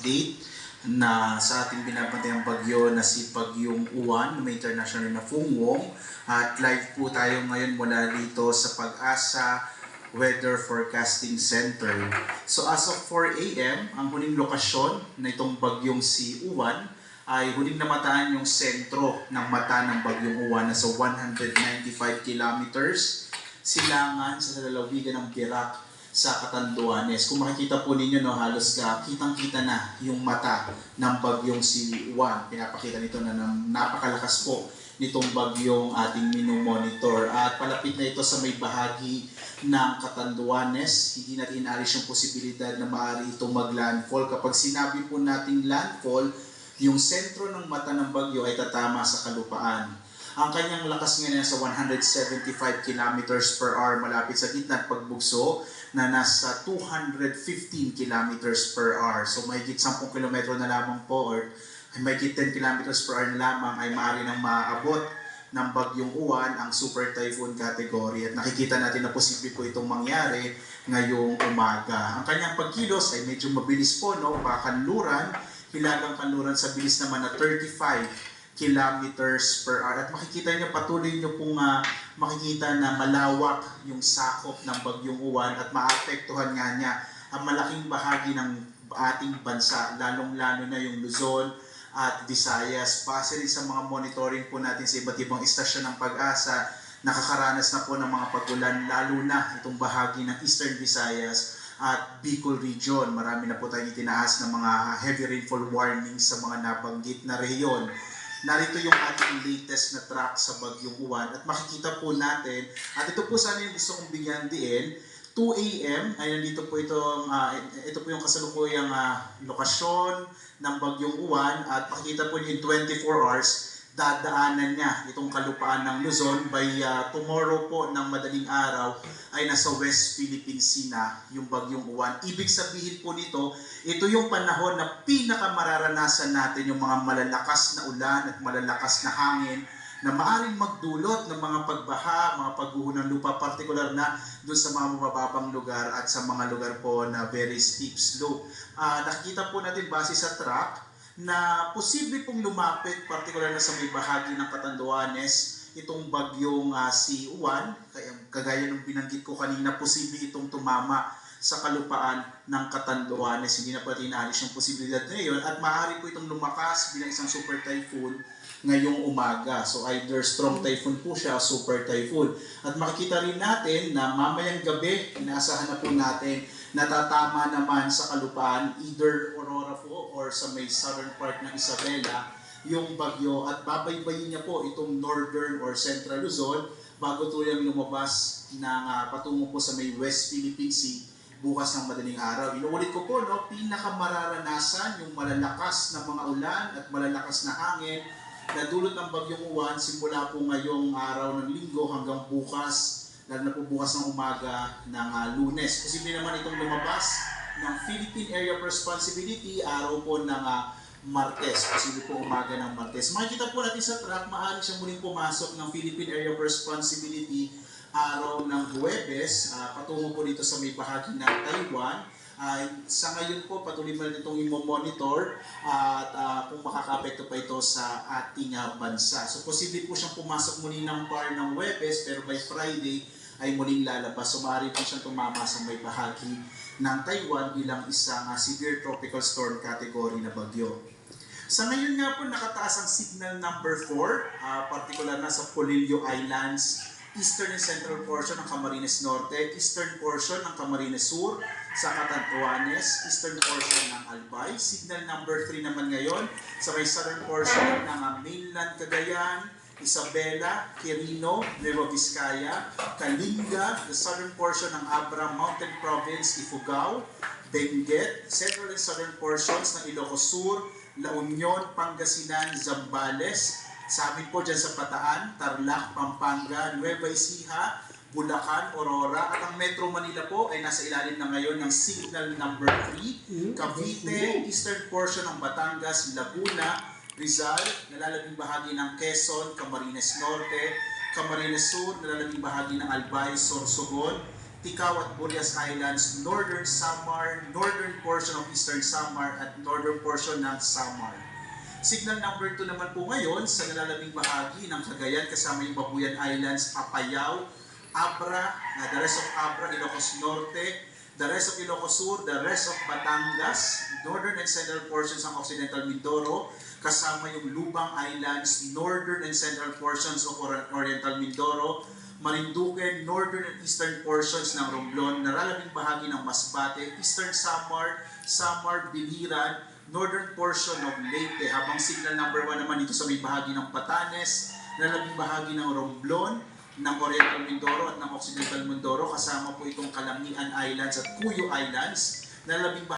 update na sa ating binabantayang bagyo na si Bagyong Uwan, may international na Fungwong. At live po tayo ngayon mula dito sa Pag-asa Weather Forecasting Center. So as of 4 a.m., ang huling lokasyon na itong bagyong si Uwan ay huling namataan yung sentro ng mata ng Bagyong Uwan na sa 195 kilometers silangan sa lalawigan ng Perak sa Catanduanes. Kung makikita po ninyo, no, halos kitang-kita na yung mata ng bagyong si Uwan. Pinapakita nito na napakalakas po nitong bagyong ating minomonitor. At palapit na ito sa may bahagi ng Catanduanes. Hindi natin inalis yung posibilidad na maaari itong mag-landfall. Kapag sinabi po nating landfall, yung sentro ng mata ng bagyo ay tatama sa kalupaan. Ang kanyang lakas ngayon sa 175 kilometers per hour malapit sa gitna at pagbugso na nasa 215 kilometers per hour. So mahigit 10 kilometro na lamang po or mahigit 10 kilometers per hour na lamang ay maaari nang maaabot ng Bagyong Uwan ang super typhoon category. At nakikita natin na posible po itong mangyari ngayong umaga. Ang kanyang pagkilos ay medyo mabilis po, no? Kanluran, hilagang kanluran sa bilis naman na 35 kilometers per hour. At makikita niyo, patuloy niyo pong makikita na malawak yung sakop ng Bagyong Uwan at maapektuhan nga niya ang malaking bahagi ng ating bansa, lalong-lalo na yung Luzon at Visayas. Base rin sa mga monitoring po natin sa iba't ibang istasyon ng Pag-asa, nakakaranas na po ng mga pag-ulan, lalo na itong bahagi ng Eastern Visayas at Bicol Region. Marami na po tayong itinaas ng mga heavy rainfall warnings sa mga nabanggit na rehiyon. Narito yung ating latest na track sa Bagyong Uwan at makikita po natin, at ito po sana yung gusto kong bigyan diin, 2 a.m. ay nandito po ito po yung kasalukuyang lokasyon ng Bagyong Uwan at makikita po niyo in 24 hours dadaanan niya itong kalupaan ng Luzon. By tomorrow po ng madaling araw ay nasa West Philippine Sea na yung Bagyong Uwan. Ibig sabihin po nito, ito yung panahon na pinakamararanasan natin yung mga malalakas na ulan at malalakas na hangin na maaaring magdulot ng mga pagbaha, mga pagguho ng lupa, partikular na doon sa mga mababang lugar at sa mga lugar po na very steep slope. Nakikita po natin base sa track na posible pong lumapit, partikular na sa may bahagi ng Catanduanes, itong bagyong si Uwan. Kagaya ng binanggit ko kanina, posible itong tumama sa kalupaan ng Catanduanes. Hindi na pa tinaalis yung posibilidad ngayon at maaari po itong lumakas bilang isang super typhoon ngayong umaga. So either strong typhoon po siya o super typhoon. At makikita rin natin na mamayang gabi, inaasahan na po natin, natatama naman sa kalupaan, either Aurora po or sa may southern part ng Isabela, yung bagyo at babaybayin niya po itong northern or central Luzon bago tuluyang lumabas ng patungo po sa may West Philippine Sea bukas ng madaling araw. Inuulit ko po, no, pinakamararanasan yung malalakas na mga ulan at malalakas na hangin na dulot ng Bagyong Uwan simula po ngayong araw ng Linggo hanggang bukas, lalo na po bukas ng umaga ng Lunes. Posible naman itong lumabas ng Philippine Area of Responsibility araw po ng Martes. Posible po umaga ng Martes. Makikita po natin sa track, maaari siyang muling pumasok ng Philippine Area of Responsibility araw ng Huwebes, patungo po dito sa may bahagi ng Taiwan. Sa ngayon po, patuloy mo itong i-monitor at kung makaka-apekto pa ito sa ating bansa. So, posible po siyang pumasok muli ng par ng Huwebes, pero by Friday ay muling lalabas. So, maaari po siyang tumama sa may bahagi ng Taiwan bilang isang severe tropical storm category na bagyo. Sa ngayon nga po, nakataas ang signal number 4, particular na sa Polillo Islands, eastern and central portion ng Camarines Norte, eastern portion ng Camarines Sur, sa Catanduanes, eastern portion ng Albay. Signal number 3 naman ngayon sa may southern portion ng mainland Cagayan, Isabela, Quirino, Nueva Vizcaya, Kalinga, the southern portion ng Abra Mountain Province, Ifugao, Benguet, central and southern portions ng Ilocos Sur, La Union, Pangasinan, Zambales, sa amin po dyan sa Bataan, Tarlac, Pampanga, Nueva Ecija, Bulacan, Aurora, at ang Metro Manila po ay nasa ilalim na ngayon ng signal number 3, Cavite, eastern portion ng Batangas, Laguna, Rizal, nalalabing bahagi ng Quezon, Camarines Norte, Camarines Sur, nalalabing bahagi ng Albay, Sorsogon, Ticao at Burias Islands, Northern Samar, northern portion of Eastern Samar at northern portion ng Samar. Signal number 2 naman po ngayon sa nalalabing bahagi ng Cagayan kasama yung Babuyan Islands, Apayao, Abra, the rest of Abra, Ilocos Norte, the rest of Ilocos Sur, the rest of Batangas, northern and central portions ng Occidental Mindoro, kasama yung Lubang Islands, northern and central portions of Oriental Mindoro, Marinduque, northern and eastern portions ng Romblon, nalalabing bahagi ng Masbate, Eastern Samar, Samar, Biliran, northern portion of Leyte, habang signal number 1 naman dito sa may bahagi ng Batanes, nalalabing bahagi ng Romblon, ng Oriental Mindoro at ng Occidental Mindoro, kasama po itong Kalangian Islands at Cuyo Islands, nalalabing